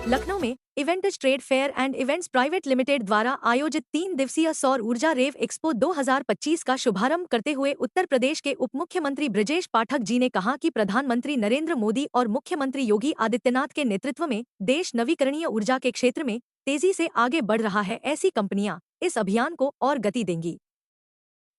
लखनऊ में events trade fair and events private limited द्वारा आयोजित 3 दिवसीय सौर ऊर्जा रेव एक्सपो 2025 का शुभारंभ करते हुए उत्तर प्रदेश के उप मुख्यमंत्री ब्रजेश पाठक जी ने कहा कि प्रधानमंत्री नरेंद्र मोदी और मुख्यमंत्री योगी आदित्यनाथ के नेतृत्व में देश नवीकरणीय ऊर्जा के क्षेत्र में तेजी से आगे बढ़ रहा है। ऐसी कंपनियां इस अभियान को और गति देंगी।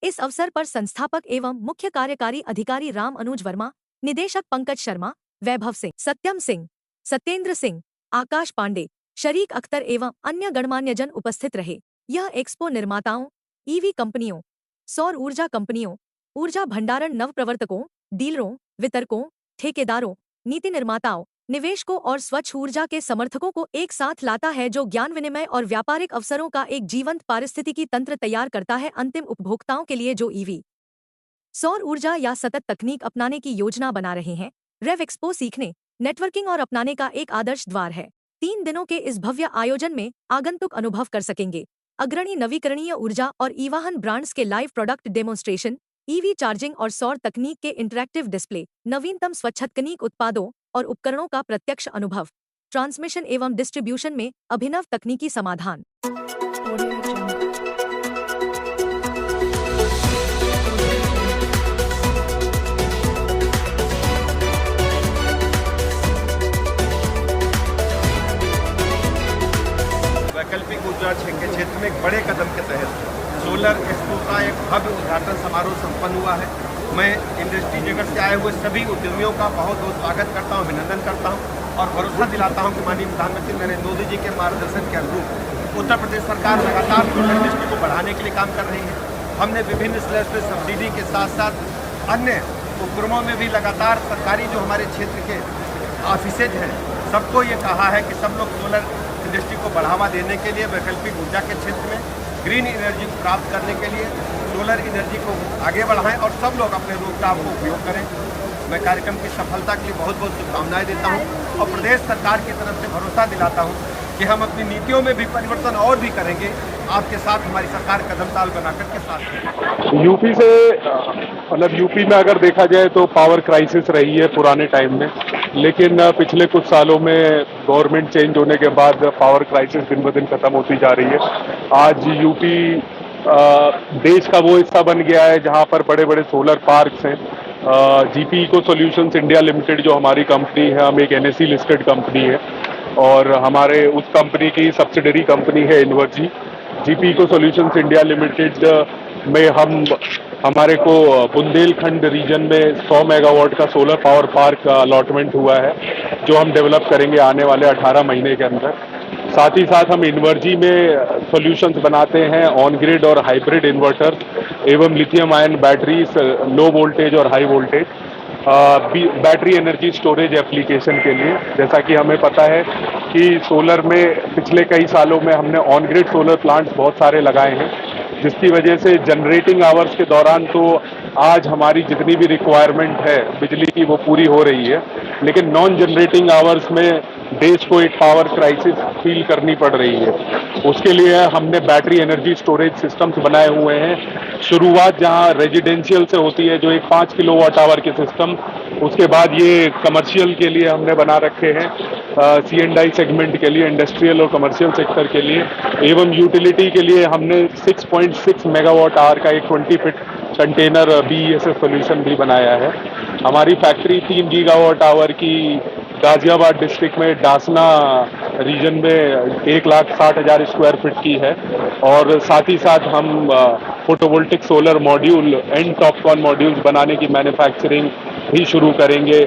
इस अवसर पर संस्थापक एवं मुख्य कार्यकारी अधिकारी राम अनुज वर्मा, निदेशक पंकज शर्मा, वैभव सिंह, सत्यम सिंह, सत्येंद्र सिंह, आकाश पांडे, शरीक अख्तर एवं अन्य गणमान्यजन उपस्थित रहे। यह एक्सपो निर्माताओं, ईवी कंपनियों, सौर ऊर्जा कंपनियों, ऊर्जा भंडारण नवप्रवर्तकों, डीलरों, वितरकों, ठेकेदारों, नीति निर्माताओं, निवेशकों और स्वच्छ ऊर्जा के समर्थकों को एक साथ लाता है, जो ज्ञान विनिमय और व्यापारिक अवसरों का एक जीवंत पारिस्थितिकी तंत्र तैयार करता है। अंतिम उपभोक्ताओं के लिए जो ईवी, सौर ऊर्जा या सतत तकनीक अपनाने की योजना बना रहे हैं, रेव एक्सपो सीखने, नेटवर्किंग और अपनाने का एक आदर्श द्वार है। 3 दिनों के इस भव्य आयोजन में आगंतुक अनुभव कर सकेंगे अग्रणी नवीकरणीय ऊर्जा और ईवाहन ब्रांड्स के live product demonstration, EV charging और सौर तकनीक के इंटरैक्टिव डिस्प्ले, नवीनतम स्वच्छतकनीक उत्पादों और उपकरणों का प्रत्यक्ष अनुभव, ट्रांसमिशन एवं डिस्ट्रीब्यूशन में अभिनव तकनीकी समाधान। वैकल्पिक ऊर्जा के क्षेत्र में एक बड़े कदम के तहत सोलर एक्सपो का एक भव्य उद्घाटन समारोह संपन्न हुआ है। मैं इंडस्ट्री जगत से आए हुए सभी उद्यमियों का बहुत बहुत स्वागत करता हूं, अभिनंदन करता हूं और भरोसा दिलाता हूं कि माननीय प्रधानमंत्री नरेंद्र मोदी जी के मार्गदर्शन के अनुरूप उत्तर प्रदेश सरकार लगातार सोलर इंडस्ट्री को बढ़ाने के लिए काम कर रही है। हमने विभिन्न स्लैब्स में सब्सिडी के साथ साथ अन्य उपक्रमों में भी लगातार सरकारी जो हमारे क्षेत्र के ऑफिसेज हैं सबको ये कहा है कि सब लोग सोलर इंडस्ट्री को बढ़ावा देने के लिए, वैकल्पिक ऊर्जा के क्षेत्र में ग्रीन एनर्जी को प्राप्त करने के लिए सोलर एनर्जी को आगे बढ़ाएं और सब लोग अपने रूपटाप को उपयोग करें। मैं कार्यक्रम की सफलता के लिए बहुत बहुत शुभकामनाएं देता हूं और प्रदेश सरकार की तरफ से भरोसा दिलाता हूं कि हम अपनी नीतियों में भी परिवर्तन और भी करेंगे। आपके साथ हमारी सरकार कदम ताल बनाकर के साथ यूपी से मतलब यूपी में अगर देखा जाए तो पावर क्राइसिस रही है पुराने टाइम में, लेकिन पिछले कुछ सालों में गवर्नमेंट चेंज होने के बाद पावर क्राइसिस दिन ब दिन खत्म होती जा रही है। आज यूपी देश का वो हिस्सा बन गया है जहां पर बड़े बड़े सोलर पार्क्स हैं। GP eco solutions India limited जो हमारी कंपनी है, हम एक एनएसई लिस्टेड कंपनी है और हमारे उस कंपनी की सब्सिडरी कंपनी है Invergy. GP eco solutions India limited में हमारे को बुंदेलखंड रीजन में 100 मेगावाट का सोलर पावर पार्क का अलॉटमेंट हुआ है जो हम डेवलप करेंगे आने वाले 18 महीने के अंदर। साथ ही साथ हम इन्वर्जी में सॉल्यूशंस बनाते हैं ऑन ग्रिड और हाइब्रिड इन्वर्टर्स एवं lithium ion batteries, low voltage और high voltage battery energy storage application के लिए। जैसा कि हमें पता है कि सोलर में पिछले कई सालों में हमने ऑन ग्रिड सोलर प्लांट्स बहुत सारे लगाए हैं, जिसकी वजह से जनरेटिंग आवर्स के दौरान तो आज हमारी जितनी भी रिक्वायरमेंट है बिजली की वो पूरी हो रही है, लेकिन नॉन जनरेटिंग आवर्स में देश को एक पावर क्राइसिस फील करनी पड़ रही है। उसके लिए हमने बैटरी एनर्जी स्टोरेज सिस्टम्स बनाए हुए हैं। शुरुआत जहां रेजिडेंशियल से होती है जो एक 5 किलोवाट आवर के सिस्टम, उसके बाद ये कमर्शियल के लिए हमने बना रखे हैं, C&I सेगमेंट के लिए, इंडस्ट्रियल और कमर्शियल सेक्टर के लिए एवं यूटिलिटी के लिए हमने 6.6 मेगावाट आवर का एक 20 फीट कंटेनर BESS सोल्यूशन भी बनाया है। हमारी फैक्ट्री 3 गीगावाट आवर की गाजियाबाद डिस्ट्रिक्ट में डासना रीजन में 1,60,000 स्क्वायर फीट की है और साथ ही साथ हम photovoltaic solar module and Topcon modules बनाने की मैन्युफैक्चरिंग भी शुरू करेंगे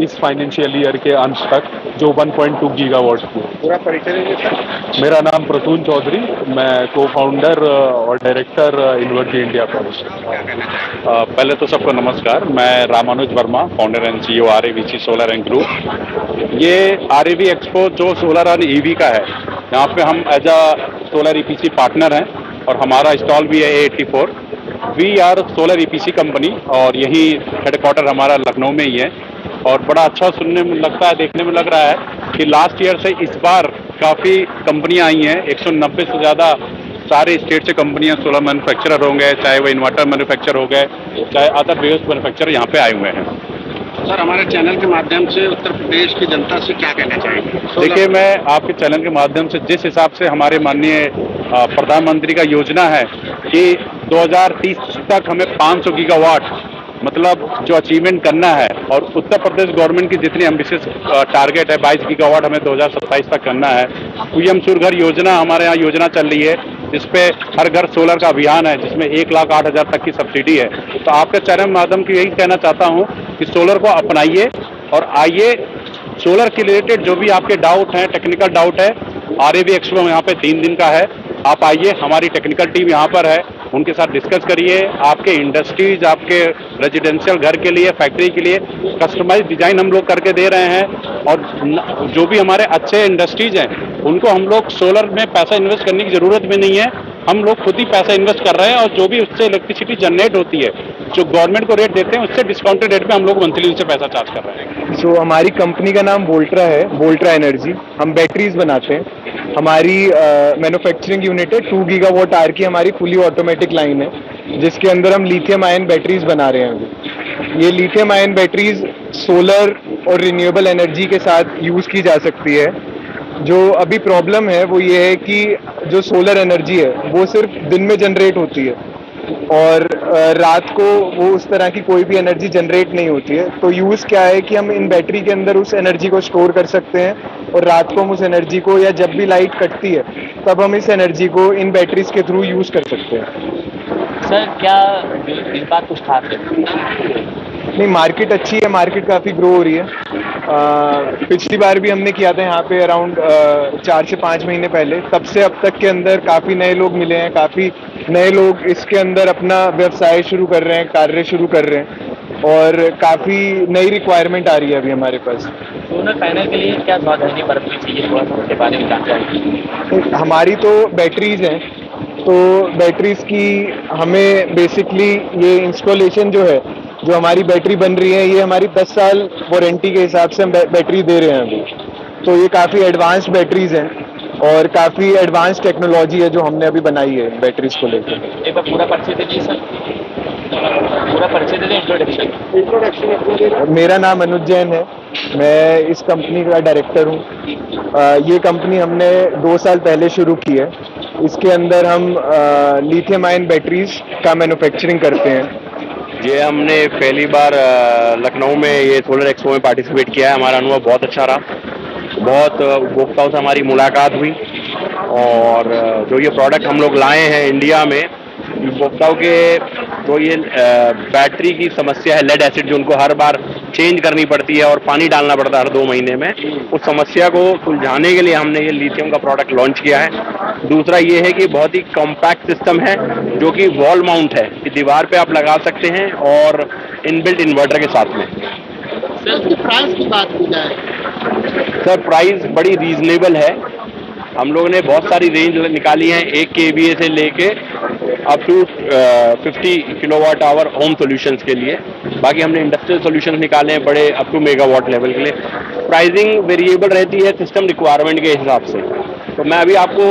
इस फाइनेंशियल ईयर के अंत तक, जो 1.2 गीगावाट की। पूरा परिचय। मेरा नाम प्रसून चौधरी, मैं को फाउंडर और डायरेक्टर इन्वर्जी इंडिया का। पहले तो सबको नमस्कार, मैं Ram Anuj Verma, founder and CEO RAVC solar and group. ये RAV एक्सपो जो सोलर और EV का है, यहाँ पे हम as a solar EPC partner हैं और हमारा स्टॉल भी है A84। We are solar EPC company और यही हेडक्वार्टर हमारा लखनऊ में ही है और बड़ा अच्छा सुनने में लगता है, देखने में लग रहा है कि लास्ट ईयर से इस बार काफ़ी कंपनियां आई हैं। 190 से ज़्यादा सारे स्टेट से कंपनियां सोलर मैन्युफैक्चरर होंगे, चाहे वो इन्वर्टर मैन्युफैक्चर हो गए, चाहे अदर वेरियस मैन्युफैक्चरर यहाँ पे आए हुए हैं। सर, हमारे चैनल के माध्यम से उत्तर प्रदेश की जनता से क्या कहना चाहेंगे? देखिए, मैं आपके चैनल के माध्यम से जिस हिसाब से हमारे माननीय प्रधानमंत्री का योजना है कि 2030 तक हमें 500 गीगावाट मतलब जो अचीवमेंट करना है, और उत्तर प्रदेश गवर्नमेंट की जितनी एम्बिशियस टारगेट है 22 गीगावाट हमें 2027 तक करना है। पीएम सूर्य घर योजना हमारे यहाँ योजना चल रही है, जिसपे हर घर सोलर का अभियान है, जिसमें 1,08,000 तक की सब्सिडी है। तो आपके चैनल माध्यम की यही कहना चाहता हूँ कि सोलर को अपनाइए और आइए, सोलर के रिलेटेड जो भी आपके डाउट हैं, टेक्निकल डाउट है, आरएवी एक्सपो यहाँ पे 3 दिन का है, आप आइए, हमारी टेक्निकल टीम यहाँ पर है, उनके साथ डिस्कस करिए। आपके इंडस्ट्रीज, आपके रेजिडेंशियल घर के लिए, फैक्ट्री के लिए कस्टमाइज डिजाइन हम लोग करके दे रहे हैं, और जो भी हमारे अच्छे इंडस्ट्रीज हैं उनको हम लोग सोलर में पैसा इन्वेस्ट करने की जरूरत भी नहीं है, हम लोग खुद ही पैसा इन्वेस्ट कर रहे हैं, और जो भी उससे इलेक्ट्रिसिटी जनरेट होती है, जो गवर्नमेंट को रेट देते हैं उससे डिस्काउंटेड रेट पे हम लोग मंथली उससे पैसा चार्ज कर रहे हैं। सो हमारी कंपनी का नाम वोल्ट्रा है, वोल्ट्रा एनर्जी। हम बैटरीज बनाते हैं। हमारी मैन्युफैक्चरिंग यूनिट है, 2 गीगावाट आवर की हमारी फुली ऑटोमेटिक लाइन है, जिसके अंदर हम लिथियम आयन बैटरीज बना रहे हैं अभी। ये लिथियम आयन बैटरीज सोलर और रिन्यूएबल एनर्जी के साथ यूज़ की जा सकती है। जो अभी प्रॉब्लम है वो ये है कि जो सोलर एनर्जी है वो सिर्फ दिन में जनरेट होती है, और रात को वो उस तरह की कोई भी एनर्जी जनरेट नहीं होती है। तो यूज़ क्या है कि हम इन बैटरी के अंदर उस एनर्जी को स्टोर कर सकते हैं, और रात को हम उस एनर्जी को, या जब भी लाइट कटती है तब हम इस एनर्जी को इन बैटरीज के थ्रू यूज़ कर सकते हैं। सर, क्या इस बार कुछ खास है? नहीं, मार्केट अच्छी है, मार्केट काफ़ी ग्रो हो रही है। पिछली बार भी हमने किया था यहाँ पे अराउंड 4 से 5 महीने पहले, तब से अब तक के अंदर काफ़ी नए लोग मिले हैं, काफ़ी नए लोग इसके अंदर अपना व्यवसाय शुरू कर रहे हैं, कार्य शुरू कर रहे हैं, और काफ़ी नई रिक्वायरमेंट आ रही है अभी हमारे पास। सोलर पैनल के लिए क्या सावधानी बरतनी चाहिए, थोड़ा सा उसके बारे में जानकारी? हमारी तो बैटरीज हैं, तो बैटरीज की हमें बेसिकली ये इंस्टॉलेशन जो है, जो हमारी बैटरी बन रही है, ये हमारी 10 साल वारंटी के हिसाब से हम बैटरी दे रहे हैं अभी। तो ये काफ़ी एडवांस्ड बैटरीज हैं, और काफ़ी एडवांस टेक्नोलॉजी है जो हमने अभी बनाई है बैटरीज को लेकर। एक बार पूरा परिचय दीजिए सर, पूरा परिचय दे दें, इंट्रोडक्शन। मेरा नाम अनुज जैन है, मैं इस कंपनी का डायरेक्टर हूँ। ये कंपनी हमने 2 साल पहले शुरू की है। इसके अंदर हम लिथियम आयन बैटरीज का मैन्युफैक्चरिंग करते हैं। ये हमने पहली बार लखनऊ में ये सोलर एक्सपो में पार्टिसिपेट किया है। हमारा अनुभव बहुत अच्छा रहा, बहुत उपभोक्ताओं से हमारी मुलाकात हुई, और जो ये प्रोडक्ट हम लोग लाए हैं इंडिया में, उपभोक्ताओं के जो ये बैटरी की समस्या है, लेड एसिड जो उनको हर बार चेंज करनी पड़ती है और पानी डालना पड़ता है हर 2 महीने में, उस समस्या को सुलझाने के लिए हमने ये लिथियम का प्रोडक्ट लॉन्च किया है। दूसरा ये है कि बहुत ही कॉम्पैक्ट सिस्टम है, जो कि वॉल माउंट है, कि दीवार पे आप लगा सकते हैं, और इनबिल्ट इन्वर्टर के साथ में। सर, इसकी प्राइस की बात की जाए? सर, प्राइस बड़ी रीजनेबल है। हम लोगों ने बहुत सारी रेंज निकाली है, 1 kVA से लेके up to 50 kilowatt hour home solutions के लिए। बाकी हमने इंडस्ट्रियल सॉल्यूशंस निकाले हैं बड़े अप टू मेगावाट लेवल के लिए। प्राइसिंग वेरिएबल रहती है सिस्टम रिक्वायरमेंट के हिसाब से। तो मैं अभी आपको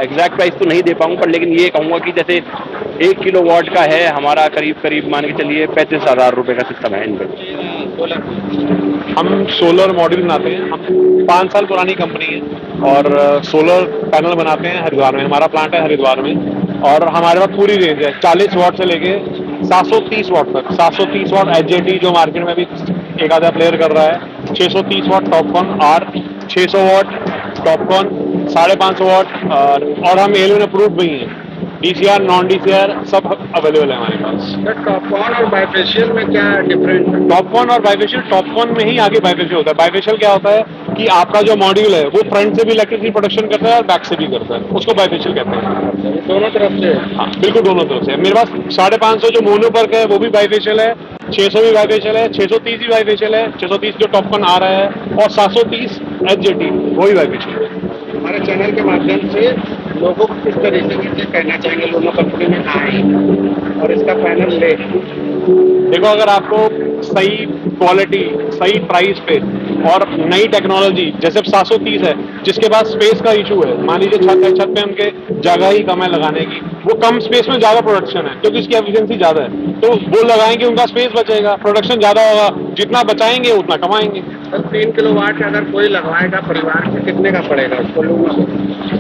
एग्जैक्ट प्राइस तो नहीं दे पाऊंगा, पर लेकिन ये कहूँगा कि जैसे 1 किलोवाट का है हमारा, करीब मान के चलिए 35,000 रुपये का सिस्टम है इनबिल्ट। हम सोलर मॉड्यूल बनाते हैं। हम 5 साल पुरानी कंपनी है, और सोलर पैनल बनाते हैं हरिद्वार में। हमारा प्लांट है हरिद्वार में, और हमारे पास पूरी रेंज है 40 वाट से लेके 730 वाट तक। 730 वाट एचजेटी जो मार्केट में भी एक आधा प्लेयर कर रहा है, 630 वाट टॉपकॉन आर, 600 वाट टॉपकॉन, 550 वाट, और हम एलियन अप्रूव्ड भी हैं। DCR, नॉन DCR सब अवेलेबल है हमारे पास। टॉपकॉन और बाइफेशियल में क्या डिफरेंट है? टॉपकॉन और बाइफेशियल, टॉपकॉन में ही आगे बाइफेशियल होता है। बाइफेशियल क्या होता है कि आपका जो मॉड्यूल है वो फ्रंट से भी इलेक्ट्रिसिटी प्रोडक्शन करता है और बैक से भी करता है, उसको बाइफेशियल कहते हैं। दोनों तरफ से? हाँ, बिल्कुल दोनों तरफ से। मेरे पास 550 जो मोनोपर्क है वो भी बाइफेशियल है, 600 भी बाइफेशियल है, 630 भी बाइफेशियल है, 630 जो टॉपकॉन आ रहा है, और 730 HJT वो भी बाइफेशियल है। हमारे चैनल के माध्यम से लोगों को किस तरीके से कहना चाहेंगे दोनों कंपनी में आए और इसका पैनल ले? देखो, अगर आपको सही क्वालिटी, सही प्राइस पे और नई टेक्नोलॉजी, जैसे 730 है जिसके पास स्पेस का इशू है, मान लीजिए छत है, छत पे उनके जगह ही कम है लगाने की, वो कम स्पेस में ज्यादा प्रोडक्शन है क्योंकि इसकी एफिशिएंसी ज्यादा है, तो वो लगाएंगे उनका स्पेस बचेगा, प्रोडक्शन ज्यादा होगा, जितना बचाएंगे उतना कमाएंगे। सर 3 किलोवाट अगर कोई लगवाएगा परिवार में कितने का पड़ेगा उसको लोगों को?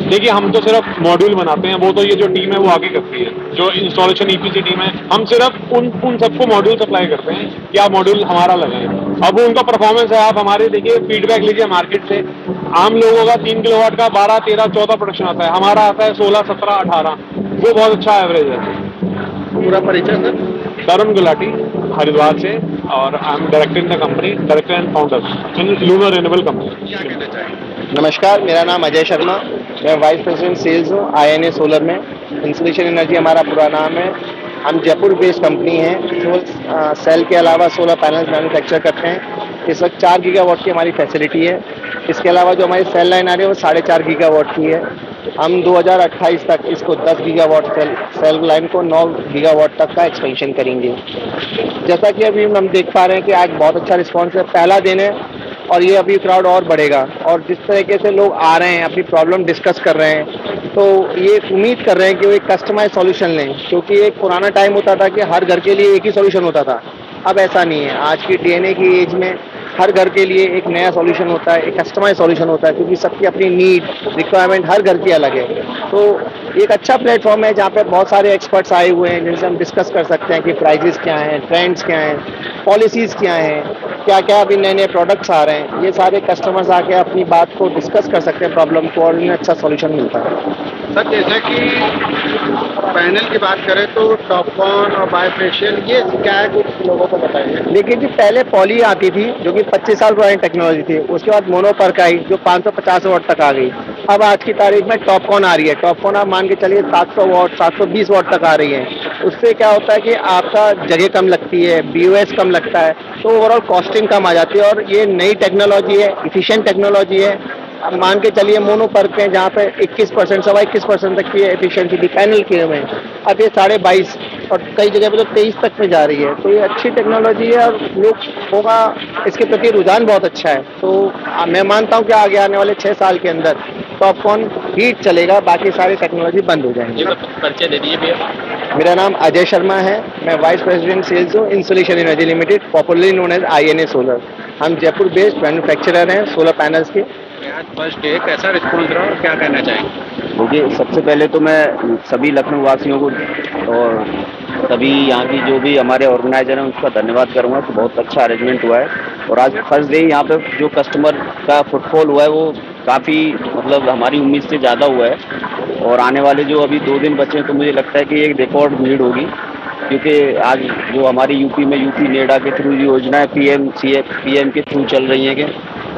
देखिए हम तो सिर्फ मॉड्यूल बनाते हैं, वो तो ये जो टीम है वो आगे करती है, जो इंस्टॉलेशन ईपीसी टीम है, हम सिर्फ उन सबको मॉड्यूल सप्लाई करते हैं कि आप मॉड्यूल हमारा लगाएं। अब उनका परफॉर्मेंस है, आप हमारे देखिए फीडबैक लीजिए मार्केट से। आम लोगों का 3 किलोवाट का 12, 13, 14 प्रोडक्शन आता है, हमारा आता है 16, 17, 18, वो बहुत अच्छा एवरेज है। पूरा परिचय सर? तरुण गुलाटी, हरिद्वार से, और I am director in the company, director and founder in lunar renewable company. क्या कहना चाहेंगे? नमस्कार, मेरा नाम अजय शर्मा, मैं वाइस प्रेसिडेंट सेल्स हूँ INA सोलर में। इंसुलेशन एनर्जी हमारा पूरा नाम है। हम जयपुर बेस्ड कंपनी है जो सेल के अलावा सोलर पैनल मैन्युफैक्चर करते हैं। इस वक्त 4 गीगावाट की हमारी फैसिलिटी है। इसके अलावा जो हमारी सेल लाइन आ रही है वो 4.5 गीगावाट की है। हम 2028 तक इसको 10 गीगावाट सेल लाइन को 9 गीगावाट तक का एक्सपेंशन करेंगे। जैसा कि अभी हम देख पा रहे हैं कि आज बहुत अच्छा रिस्पॉन्स है, पहला दिन है और ये अभी क्राउड और बढ़ेगा, और जिस तरीके से लोग आ रहे हैं अपनी प्रॉब्लम डिस्कस कर रहे हैं, तो ये उम्मीद कर रहे हैं कि वो एक कस्टमाइज सॉल्यूशन लें, क्योंकि एक पुराना टाइम होता था कि हर घर के लिए एक ही सॉल्यूशन होता था। अब ऐसा नहीं है। आज की DNA की एज में हर घर के लिए एक नया सॉल्यूशन होता है, एक कस्टमाइज सॉल्यूशन होता है, क्योंकि सबकी अपनी नीड रिक्वायरमेंट हर घर की अलग है। तो एक अच्छा प्लेटफॉर्म है जहाँ पे बहुत सारे एक्सपर्ट्स आए हुए हैं जिनसे हम डिस्कस कर सकते हैं कि प्राइजेस क्या हैं, ट्रेंड्स क्या हैं, पॉलिसीज़ क्या हैं, क्या क्या अभी नए नए प्रोडक्ट्स आ रहे हैं। ये सारे कस्टमर्स आके अपनी बात को डिस्कस कर सकते हैं प्रॉब्लम को, और उन्हें अच्छा सॉल्यूशन मिलता है। सर जैसे कि पैनल की बात करें तो टॉपकॉन और बायफेशियल ये क्या है, कुछ लोगों को बताइए। लेकिन जी पहले पॉली आती थी जो कि 25 साल पुरानी टेक्नोलॉजी थी, उसके बाद मोनोपर्क आई जो 550 वाट तक आ गई। अब आज की तारीख में टॉपकॉन आ रही है। टॉपकॉन आप मान के चलिए 700 वाट 720 वाट तक आ रही है। उससे क्या होता है कि आपका जगह कम लगती है, BOS कम लगता है, तो ओवरऑल कॉस्टिंग कम आ जाती है। और ये नई टेक्नोलॉजी है, इफिशिएंट टेक्नोलॉजी है। अब मान के चलिए मोनोपर्क में जहाँ पे 21% 21% तक की एफिशिएंसी थी पैनल के में, अब ये 22.5 और कई जगह पे तो 23 तक में जा रही है। तो ये अच्छी टेक्नोलॉजी है और लोगों का इसके प्रति रुझान बहुत अच्छा है। तो मैं मानता हूँ कि आगे आने वाले 6 साल के अंदर टॉपकॉन हीट चलेगा, बाकी सारी टेक्नोलॉजी बंद हो जाएंगी। परिचय दे दीजिए भैया। मेरा नाम अजय शर्मा है, मैं वाइस प्रेसिडेंट सेल्स हूँ insulation energy limited, popularly known as INA solar. हम जयपुर बेस्ड मैन्युफैक्चरर हैं सोलर पैनल्स के। आज फर्स्ट डे कैसा रिस्पॉन्स रहा और क्या कहना चाहेंगे? देखिए, सबसे पहले तो मैं सभी लखनऊ वासियों को और सभी यहाँ की जो भी हमारे ऑर्गेनाइजर हैं उसका धन्यवाद करूँगा कि बहुत अच्छा अरेंजमेंट हुआ है। और आज फर्स्ट डे यहाँ पे जो कस्टमर का फुटफॉल हुआ है वो काफ़ी मतलब हमारी उम्मीद से ज़्यादा हुआ है। और आने वाले जो अभी 2 दिन बचे हैं तो मुझे लगता है कि एक रिकॉर्ड भीड़ होगी, क्योंकि आज जो हमारी यूपी में यूपी नेडा के थ्रू योजनाएं PM के थ्रू चल रही हैं कि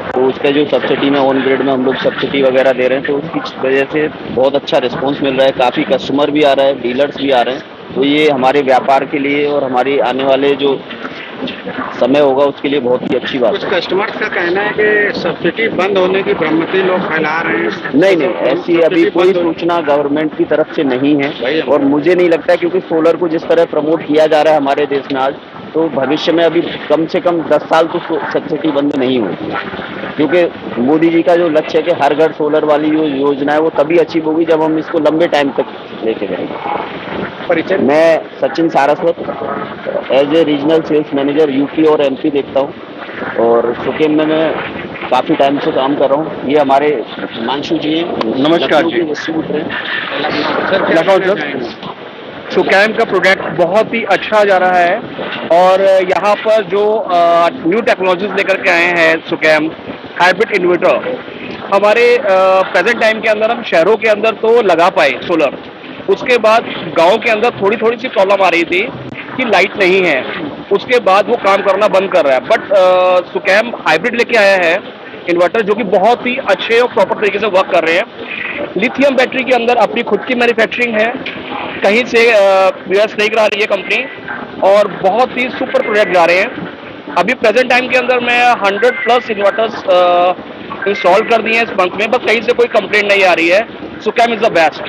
तो उसका जो सब्सिडी में ऑन ग्रिड में हम लोग सब्सिडी वगैरह दे रहे हैं, तो उसकी वजह से बहुत अच्छा रिस्पांस मिल रहा है। काफ़ी कस्टमर भी आ रहा है, डीलर्स भी आ रहे हैं। तो ये हमारे व्यापार के लिए और हमारी आने वाले जो समय होगा उसके लिए बहुत ही अच्छी बात है। कुछ कस्टमर्स का कहना है कि सब्सिडी बंद होने की भ्रमति लोग फैला रहे हैं। नहीं, ऐसी अभी कोई सूचना गवर्नमेंट की तरफ से नहीं है और मुझे नहीं लगता, क्योंकि सोलर को जिस तरह प्रमोट किया जा रहा है हमारे देश में आज, तो भविष्य में अभी कम से कम 10 साल तो सब्सिडी बंद नहीं होगी, क्योंकि मोदी जी का जो लक्ष्य है कि हर घर सोलर वाली जो योजना है वो तभी अचीव होगी जब हम इसको लंबे टाइम तक लेके जाएंगे। परिचय? मैं Sachin Saraswat, as a regional sales manager UP और MP देखता हूँ, और सुकेम में मैं काफ़ी टाइम से काम कर रहा हूँ। ये हमारे हिमांशु जी हैं। नमस्कार जी। डिस्ट्रीब्यूटर हैं। लखनऊ सुकैम का प्रोडक्ट बहुत ही अच्छा जा रहा है, और यहाँ पर जो न्यू टेक्नोलॉजीज लेकर के आए हैं सुकैम हाइब्रिड इन्वर्टर, हमारे प्रेजेंट टाइम के अंदर हम शहरों के अंदर तो लगा पाए सोलर, उसके बाद गांव के अंदर थोड़ी थोड़ी सी प्रॉब्लम आ रही थी कि लाइट नहीं है, उसके बाद वो काम करना बंद कर रहा है। बट सुकैम हाइब्रिड लेके आया है इन्वर्टर जो कि बहुत ही अच्छे और प्रॉपर तरीके से वर्क कर रहे हैं। लिथियम बैटरी के अंदर अपनी खुद की मैन्युफैक्चरिंग है, कहीं से यूएस नहीं करा रही है कंपनी, और बहुत ही सुपर प्रोडक्ट जा रहे हैं। अभी प्रेजेंट टाइम के अंदर मैं 100+ इन्वर्टर्स इंस्टॉल कर दिए हैं इस मंथ में, बस कहीं से कोई कंप्लेंट नहीं आ रही है। Su-Kam is the best.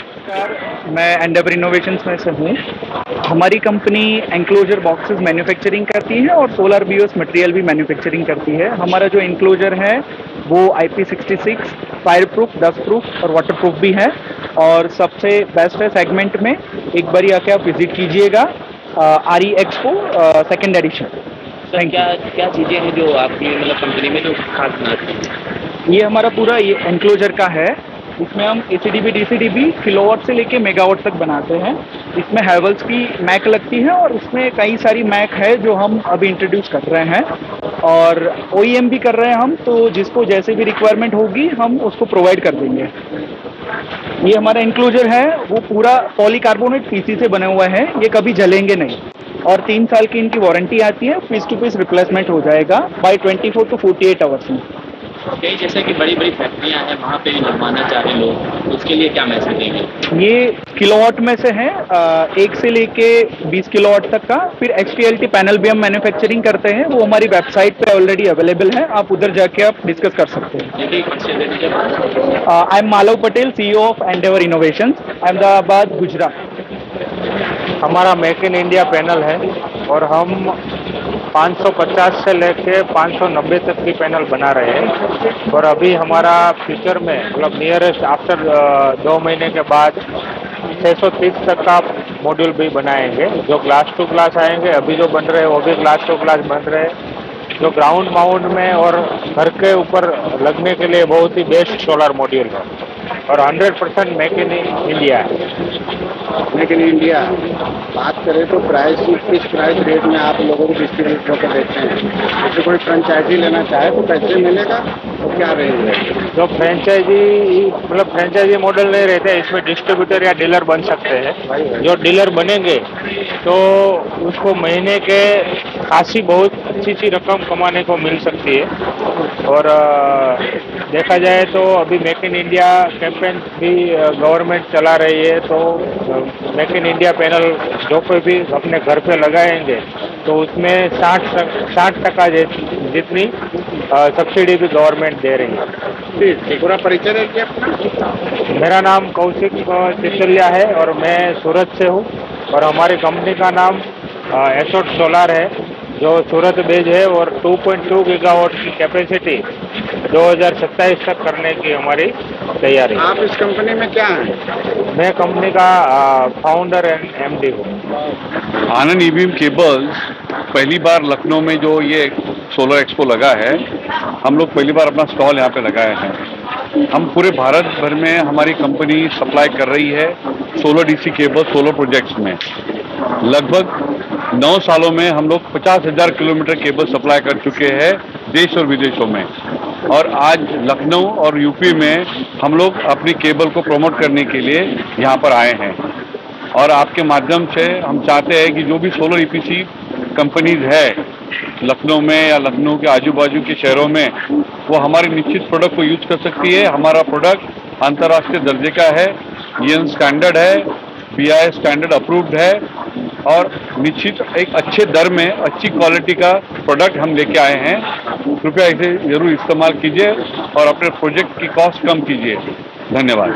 मैं एंडेवर इनोवेशंस में से हूँ। हमारी कंपनी एंक्लोजर बॉक्सेस मैन्युफैक्चरिंग करती है और सोलर BOS मटेरियल भी मैन्युफैक्चरिंग करती है। हमारा जो एंक्लोजर है वो IP66 fire proof, dust proof और वाटर प्रूफ भी हैं और सबसे बेस्ट है सेगमेंट में। एक बारी आके आप विजिट कीजिएगा RE expo second edition. Sir क्या क्या चीज़ें हैं जो आपकी मतलब कंपनी में जो खास बनाती हैं? ये हमारा पूरा ये एनक्लोजर का है। इसमें हम ACDB DCDB किलोवाट से लेके मेगावाट तक बनाते हैं। इसमें हैवेल्स की मैक लगती है और उसमें कई सारी मैक है जो हम अभी इंट्रोड्यूस कर रहे हैं और OEM भी कर रहे हैं हम, तो जिसको जैसे भी रिक्वायरमेंट होगी हम उसको प्रोवाइड कर देंगे। ये हमारा इंक्लोजर है वो पूरा पॉलीकार्बोनेट PC से बने हुआ है, ये कभी जलेंगे नहीं और 3 साल की इनकी वारंटी आती है। पीस टू पीस रिप्लेसमेंट हो जाएगा बाय 24 to 48 आवर्स में। कई जैसे कि बड़ी बड़ी फैक्ट्रियां हैं वहाँ पे लगवाना चाहे लोग, उसके लिए क्या मैसेज देंगे? ये किलोवाट में से है 1 से लेके 20 किलोवाट तक का। फिर XTLT पैनल भी हम मैन्युफैक्चरिंग करते हैं, वो हमारी वेबसाइट पे ऑलरेडी अवेलेबल है, आप उधर जाके आप डिस्कस कर सकते हैं। I am Malav Patel, CEO of Endeavour Innovations, Ahmedabad, Gujarat. हमारा मेक इन इंडिया पैनल है और हम 550 से लेके 590 तक की पैनल बना रहे हैं और अभी हमारा फ्यूचर में मतलब नियरेस्ट आफ्टर 2 महीने के बाद 630 तक का मॉड्यूल भी बनाएंगे जो ग्लास टू ग्लास आएंगे। अभी जो बन रहे हैं वो भी ग्लास टू ग्लास बन रहे हैं जो ग्राउंड माउंट में और घर के ऊपर लगने के लिए बहुत ही बेस्ट सोलर मॉड्यूल है और 100% मेक इन इंडिया है। मेक इन इंडिया बात करें तो प्राइस किस प्राइस रेट में आप लोगों को डिस्ट्रीब्यूट कर देते हैं? जैसे कोई फ्रेंचाइजी लेना चाहे तो कैसे मिलेगा और क्या रहेगा? जो फ्रेंचाइजी मतलब फ्रेंचाइजी मॉडल नहीं रहते, इसमें डिस्ट्रीब्यूटर या डीलर बन सकते हैं। जो डीलर बनेंगे तो उसको महीने के खासी बहुत अच्छी रकम कमाने को मिल सकती है और देखा जाए तो अभी मेक इन इंडिया कैंपेन भी गवर्नमेंट चला रही है, तो मेक इन इंडिया पैनल जो कोई भी अपने घर पे लगाएंगे तो उसमें 60% जितनी सब्सिडी भी गवर्नमेंट दे रही है। पूरा परिचय है क्या? मेरा नाम कौशिक चिचलिया है और मैं सूरत से हूँ और हमारी कंपनी का नाम एसोट सोलर है जो सूरत बेज है और 2.2 गीगावाट की कैपेसिटी 2027 तक करने की हमारी तैयारी। आप इस कंपनी में क्या हैं? मैं कंपनी का फाउंडर एंड MD हूँ। आनंद ईवीएम केबल्स पहली बार लखनऊ में जो ये सोलर एक्सपो लगा है, हम लोग पहली बार अपना स्टॉल यहाँ पे लगाए हैं। हम पूरे भारत भर में हमारी कंपनी सप्लाई कर रही है solar DC cable solar projects में। लगभग 9 सालों में हम लोग 50,000 किलोमीटर केबल सप्लाई कर चुके हैं देश और विदेशों में और आज लखनऊ और यूपी में हम लोग अपनी केबल को प्रमोट करने के लिए यहाँ पर आए हैं और आपके माध्यम से हम चाहते हैं कि जो भी सोलर EPC कंपनीज है लखनऊ में या लखनऊ के आजू बाजू के शहरों में वो हमारे निश्चित प्रोडक्ट को यूज कर सकती है। हमारा प्रोडक्ट अंतर्राष्ट्रीय दर्जे का है, EN स्टैंडर्ड है, BIS स्टैंडर्ड अप्रूव्ड है और निश्चित एक अच्छे दर में अच्छी क्वालिटी का प्रोडक्ट हम लेके आए हैं। कृपया इसे जरूर इस्तेमाल कीजिए और अपने प्रोजेक्ट की कॉस्ट कम कीजिए। धन्यवाद।